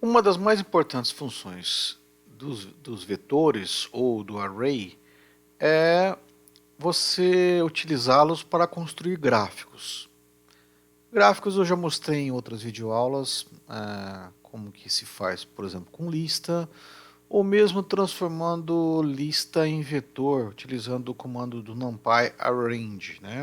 Uma das mais importantes funções dos vetores ou do array é você utilizá-los para construir gráficos. Gráficos eu já mostrei em outras videoaulas, como que se faz, por exemplo, com lista, ou mesmo transformando lista em vetor, utilizando o comando do NumPy arrange, né?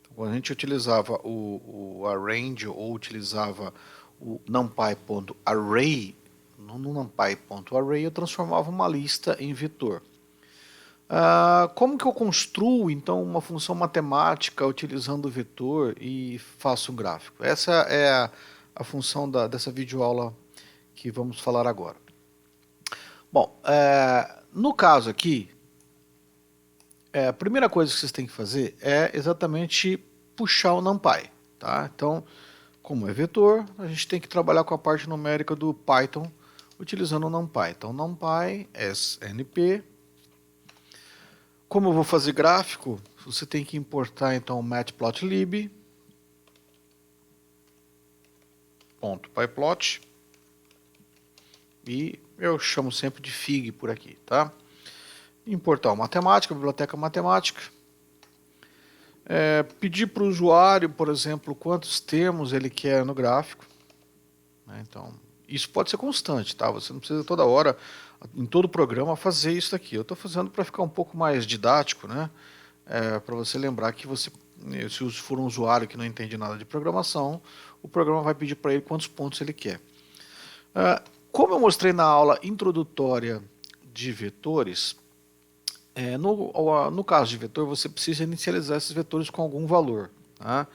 Então, quando a gente utilizava o arrange ou utilizava o numpy.array, no numpy.array eu transformava uma lista em vetor. Como que eu construo então uma função matemática utilizando o vetor e faço um gráfico? Essa é a função dessa videoaula que vamos falar agora. Bom, no caso aqui, a primeira coisa que vocês têm que fazer é exatamente puxar o NumPy. Tá? Então, como é vetor, a gente tem que trabalhar com a parte numérica do Python utilizando o NumPy. Então, NumPy snp. Como eu vou fazer gráfico, você tem que importar então o matplotlib, .pyplot, e eu chamo sempre de fig por aqui, tá? Importar o matemática, a biblioteca matemática. Pedir para o usuário, por exemplo, quantos termos ele quer no gráfico. Né? Então, isso pode ser constante, tá? Você não precisa toda hora, em todo o programa, fazer isso aqui. Eu estou fazendo para ficar um pouco mais didático, né? Para você lembrar que você, se for um usuário que não entende nada de programação, o programa vai pedir para ele quantos pontos ele quer. Como eu mostrei na aula introdutória de vetores, no caso de vetor, você precisa inicializar esses vetores com algum valor. Tá?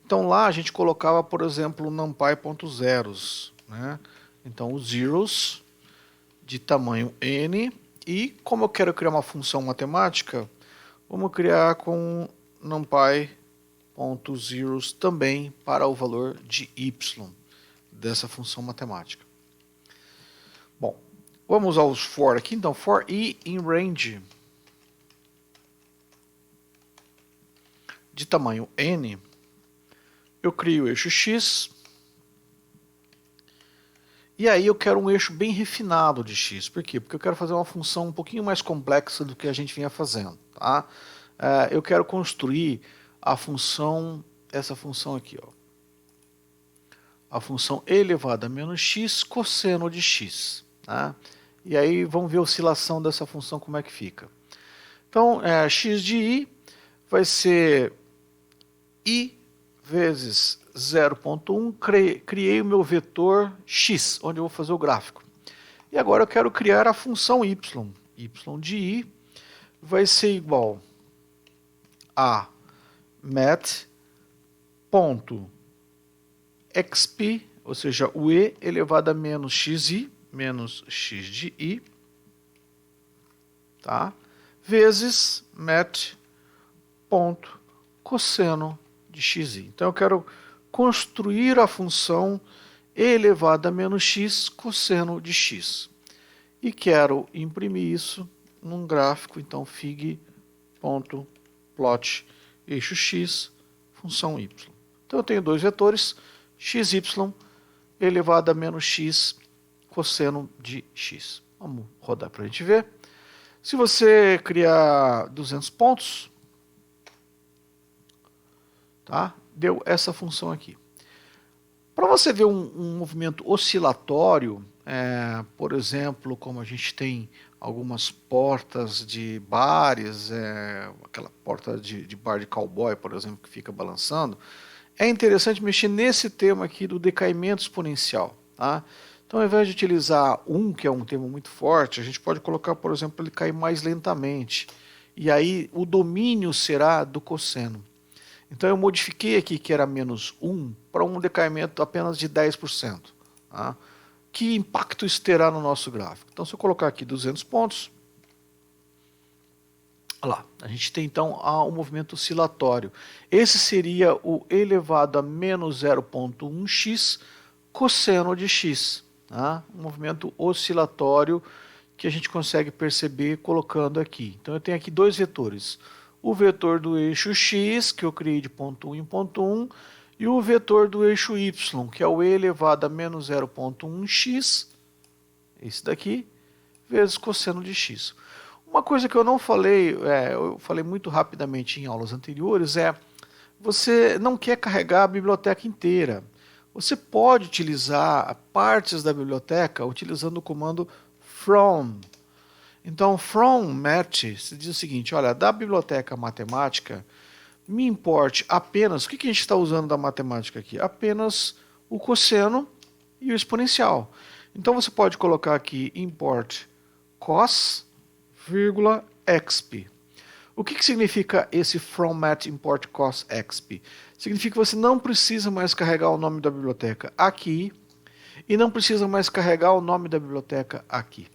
Então lá a gente colocava, por exemplo, numpy.zeros. Né? Então os zeros de tamanho n, e como eu quero criar uma função matemática, vamos criar com numpy.zeros também para o valor de y dessa função matemática. Bom, vamos usar os for aqui. Então, for i in range de tamanho n, eu crio o eixo x, e aí eu quero um eixo bem refinado de x. Por quê? Porque eu quero fazer uma função um pouquinho mais complexa do que a gente vinha fazendo. Tá? Eu quero construir a função, essa função aqui, ó, a função e elevado a menos x cosseno de x. Tá? E aí vamos ver a oscilação dessa função, como é que fica. Então, x de i vai ser i vezes 0.1, criei o meu vetor x, onde eu vou fazer o gráfico. E agora eu quero criar a função y. Y de i vai ser igual a mat.xp, ou seja, o e elevado a menos xi, menos x de i, tá? Vezes mat.cosseno de xi. Então eu quero construir a função e elevado a menos x cosseno de x. E quero imprimir isso num gráfico, então fig.plot eixo x, função y. Então eu tenho dois vetores, xy elevado a menos x cosseno de x. Vamos rodar para a gente ver. Se você criar 200 pontos, tá? Deu essa função aqui. Para você ver um movimento oscilatório, por exemplo, como a gente tem algumas portas de bares, aquela porta de bar de cowboy, por exemplo, que fica balançando, é interessante mexer nesse termo aqui do decaimento exponencial. Tá? Então, ao invés de utilizar 1, que é um termo muito forte, a gente pode colocar, por exemplo, ele cair mais lentamente. E aí o domínio será do cosseno. Então eu modifiquei aqui que era menos 1 para um decaimento apenas de 10%. Tá? Que impacto isso terá no nosso gráfico? Então se eu colocar aqui 200 pontos, olha lá, a gente tem então um movimento oscilatório. Esse seria o elevado a menos 0.1x cosseno de x. Tá? Um movimento oscilatório que a gente consegue perceber colocando aqui. Então eu tenho aqui dois vetores. O vetor do eixo x, que eu criei de ponto 1 em ponto 1, e o vetor do eixo y, que é o e elevado a menos 0.1x esse daqui, vezes cosseno de x. Uma coisa que eu não falei, eu falei muito rapidamente em aulas anteriores, você não quer carregar a biblioteca inteira. Você pode utilizar partes da biblioteca utilizando o comando from. Então, from match, se diz o seguinte, olha, da biblioteca matemática, me importe apenas, o que a gente está usando da matemática aqui? Apenas o cosseno e o exponencial. Então, você pode colocar aqui import cos, exp. O que significa esse from match import cos exp? Significa que você não precisa mais carregar o nome da biblioteca aqui e não precisa mais carregar o nome da biblioteca aqui.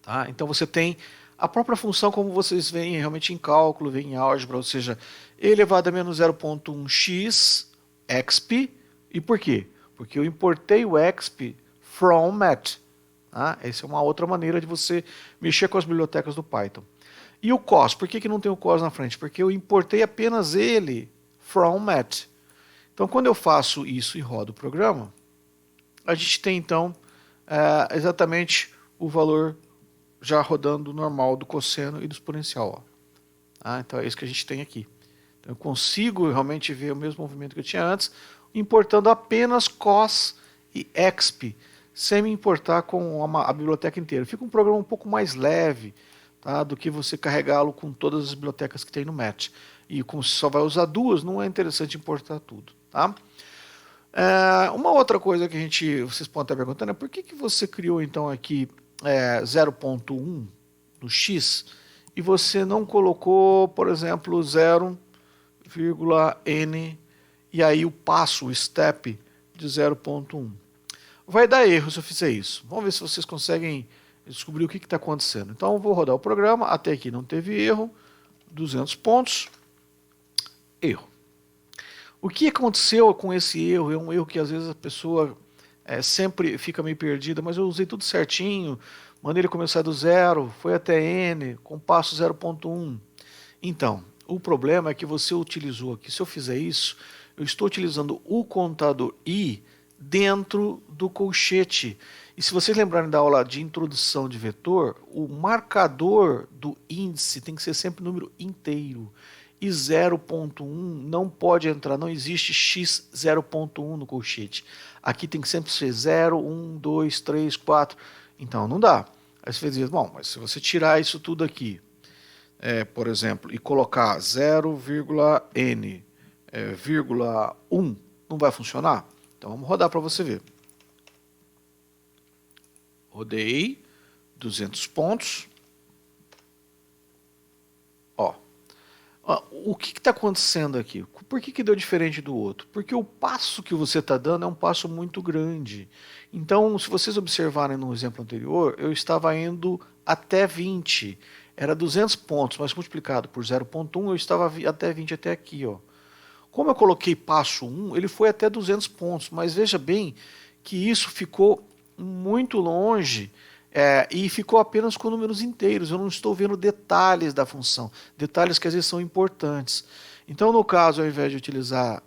Tá? Então você tem a própria função como vocês veem realmente em cálculo, veem em álgebra, ou seja, e elevado a menos 0.1x exp. E por quê? Porque eu importei o exp from mat. Tá? Essa é uma outra maneira de você mexer com as bibliotecas do Python. E o cos, por que não tem o cos na frente? Porque eu importei apenas ele from mat. Então quando eu faço isso e rodo o programa, a gente tem então exatamente o valor já rodando normal do cosseno e do exponencial. Então é isso que a gente tem aqui. Então, eu consigo realmente ver o mesmo movimento que eu tinha antes, importando apenas cos e exp, sem me importar com a biblioteca inteira. Fica um programa um pouco mais leve, tá, do que você carregá-lo com todas as bibliotecas que tem no match. E como você só vai usar duas, não é interessante importar tudo. Tá? Uma outra coisa que vocês podem estar perguntando é por que você criou então aqui 0.1 no x e você não colocou, por exemplo, 0,n e aí o passo, o step de 0.1. Vai dar erro se eu fizer isso. Vamos ver se vocês conseguem descobrir o que está acontecendo. Então eu vou rodar o programa, até aqui não teve erro, 200 pontos, erro. O que aconteceu com esse erro? É um erro que às vezes a pessoa sempre fica meio perdida, mas eu usei tudo certinho, mandei ele começar do zero, foi até n, com passo 0.1. Então, o problema é que você utilizou aqui, se eu fizer isso, eu estou utilizando o contador i dentro do colchete. E se vocês lembrarem da aula de introdução de vetor, o marcador do índice tem que ser sempre número inteiro. E 0.1 não pode entrar, não existe x 0.1 no colchete. Aqui tem que sempre ser 0, 1, 2, 3, 4. Então não dá. Aí você vai dizer, bom, mas se você tirar isso tudo aqui, por exemplo, e colocar 0,n, vírgula 1, não vai funcionar? Então vamos rodar para você ver. Rodei, 200 pontos. Ó. O que está acontecendo aqui? Por que deu diferente do outro? Porque o passo que você está dando é um passo muito grande. Então, se vocês observarem no exemplo anterior, eu estava indo até 20. Era 200 pontos, mas multiplicado por 0.1, eu estava até 20 até aqui. Ó. Como eu coloquei passo 1, ele foi até 200 pontos. Mas veja bem que isso ficou muito longe. E ficou apenas com números inteiros, eu não estou vendo detalhes da função, detalhes que às vezes são importantes. Então, no caso, ao invés de utilizar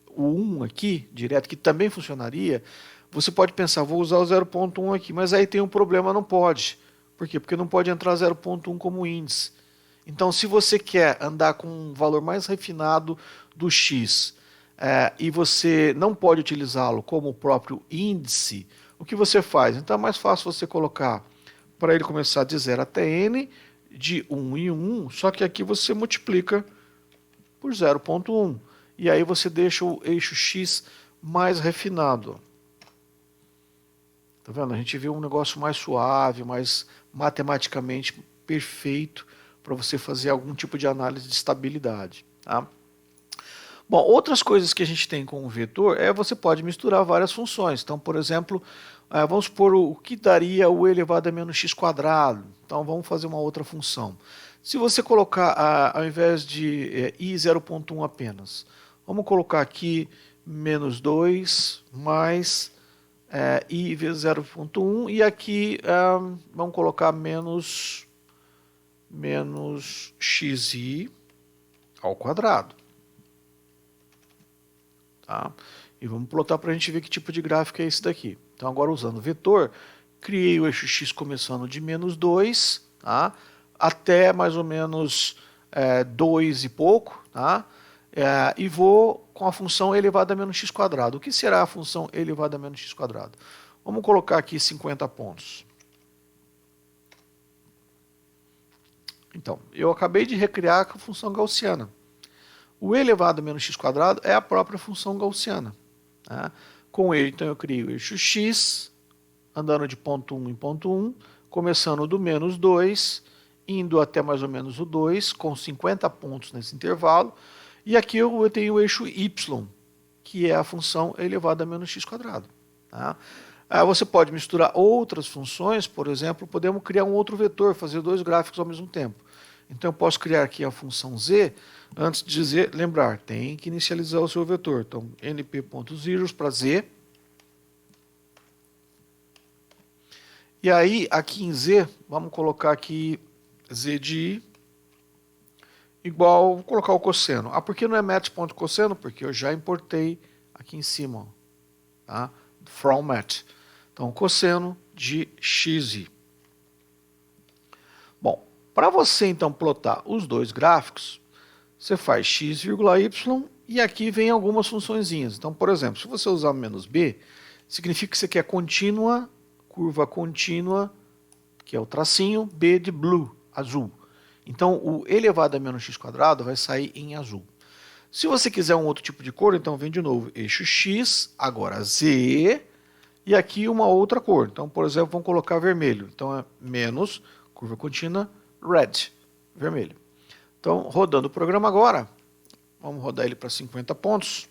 o 1 aqui, direto, que também funcionaria, você pode pensar, vou usar o 0.1 aqui, mas aí tem um problema, não pode. Por quê? Porque não pode entrar 0.1 como índice. Então, se você quer andar com um valor mais refinado do x e você não pode utilizá-lo como o próprio índice, o que você faz? Então é mais fácil você colocar para ele começar de 0 até n, de 1 em 1, só que aqui você multiplica por 0.1. E aí você deixa o eixo x mais refinado. Tá vendo? A gente vê um negócio mais suave, mais matematicamente perfeito para você fazer algum tipo de análise de estabilidade. Tá? Bom, outras coisas que a gente tem com o vetor você pode misturar várias funções. Então, por exemplo, vamos supor o que daria o elevado a menos x quadrado. Então, vamos fazer uma outra função. Se você colocar, ao invés de i 0.1 apenas, vamos colocar aqui menos 2 mais i vezes 0.1 e aqui vamos colocar menos xi ao quadrado. Tá? E vamos plotar para a gente ver que tipo de gráfico é esse daqui. Então agora usando vetor, criei o eixo x começando de -2, tá? Até mais ou menos 2 e pouco, tá? E vou com a função elevado a menos x². O que será a função elevado a menos x²? Vamos colocar aqui 50 pontos. Então, eu acabei de recriar a função gaussiana. O elevado a menos x² é a própria função gaussiana. Tá? Com ele, então, eu crio o eixo x, andando de ponto 1 em ponto 1, começando do -2, indo até mais ou menos o 2, com 50 pontos nesse intervalo. E aqui eu tenho o eixo y, que é a função elevado a menos x². Tá? Você pode misturar outras funções, por exemplo, podemos criar um outro vetor, fazer dois gráficos ao mesmo tempo. Então eu posso criar aqui a função z, antes de dizer, lembrar, tem que inicializar o seu vetor. Então, np.zeros para z. E aí, aqui em z, vamos colocar aqui z de i igual, vou colocar o cosseno. Por que não é match.cosseno? Porque eu já importei aqui em cima, tá? From match. Então, cosseno de xi. Bom, para você então plotar os dois gráficos, você faz x, y e aqui vem algumas funçõezinhas. Então, por exemplo, se você usar "-b", significa que você quer contínua, curva contínua, que é o tracinho, b de blue, azul. Então, o elevado a menos x² vai sair em azul. Se você quiser um outro tipo de cor, então vem de novo eixo x, agora z, e aqui uma outra cor. Então, por exemplo, vamos colocar vermelho. Então, é menos, curva contínua, red, vermelho. Então, rodando o programa agora, vamos rodar ele para 50 pontos.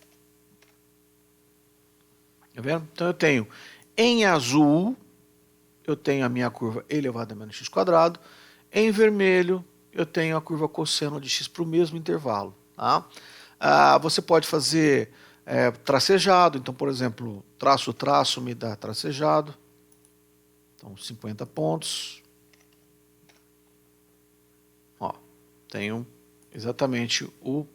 Tá vendo? Então, eu tenho em azul, eu tenho a minha curva elevado a menos x². Em vermelho, eu tenho a curva cosseno de x para o mesmo intervalo. Tá? Você pode fazer tracejado. Então, por exemplo, traço me dá tracejado. Então, 50 pontos. Ó, tenho exatamente o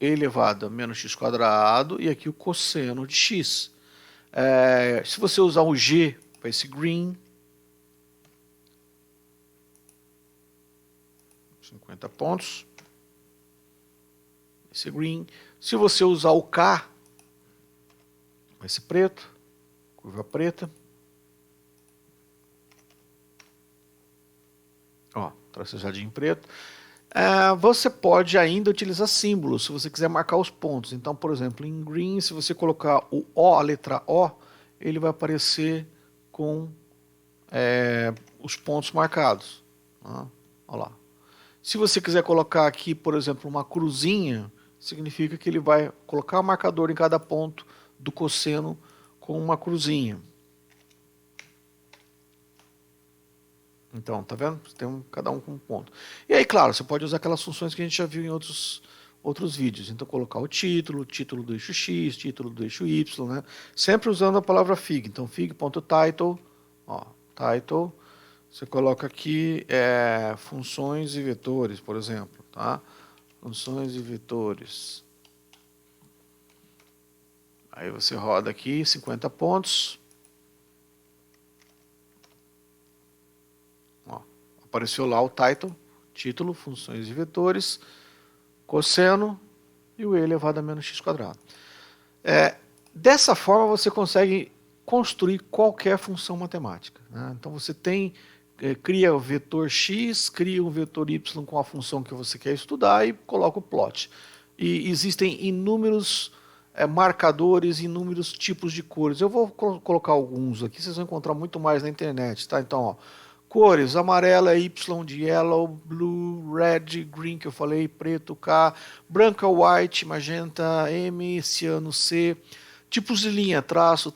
elevado a menos x² e aqui o cosseno de x. Se você usar o G para esse green, 50 pontos, esse green. Se você usar o K, vai ser preto, curva preta. Ó, tracejadinho preto. Você pode ainda utilizar símbolos, se você quiser marcar os pontos. Então, por exemplo, em green, se você colocar o O, a letra O, ele vai aparecer com os pontos marcados. Olha lá. Se você quiser colocar aqui, por exemplo, uma cruzinha, significa que ele vai colocar o marcador em cada ponto do cosseno com uma cruzinha. Então, tá vendo? Tem cada um com um ponto. E aí, claro, você pode usar aquelas funções que a gente já viu em outros vídeos. Então, colocar o título do eixo x, título do eixo y, né? Sempre usando a palavra fig. Então, fig.title, ó, title. Você coloca aqui funções e vetores, por exemplo, tá? Funções e vetores. Aí você roda aqui 50 pontos. Ó, apareceu lá o title, título, funções e vetores, cosseno e o e elevado a menos x². Dessa forma você consegue construir qualquer função matemática, né? Então você cria o vetor x, cria um vetor y com a função que você quer estudar e coloca o plot. E existem inúmeros marcadores, inúmeros tipos de cores. Eu vou colocar alguns aqui, vocês vão encontrar muito mais na internet, tá? Então, ó, cores, amarela é Y de yellow, blue, red, green que eu falei, preto, K, branca, white, magenta, M, ciano, C. Tipos de linha, traço,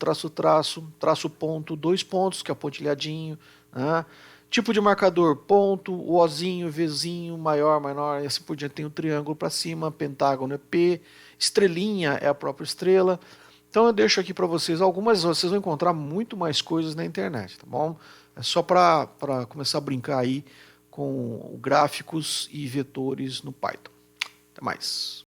ponto, 2 pontos, que é pontilhadinho, né? Tipo de marcador, ponto, Ozinho, Vzinho, maior, menor, e assim por diante. Tem o triângulo para cima, pentágono é P, estrelinha é a própria estrela. Então eu deixo aqui para vocês algumas, vocês vão encontrar muito mais coisas na internet, tá bom? É só para começar a brincar aí com gráficos e vetores no Python. Até mais.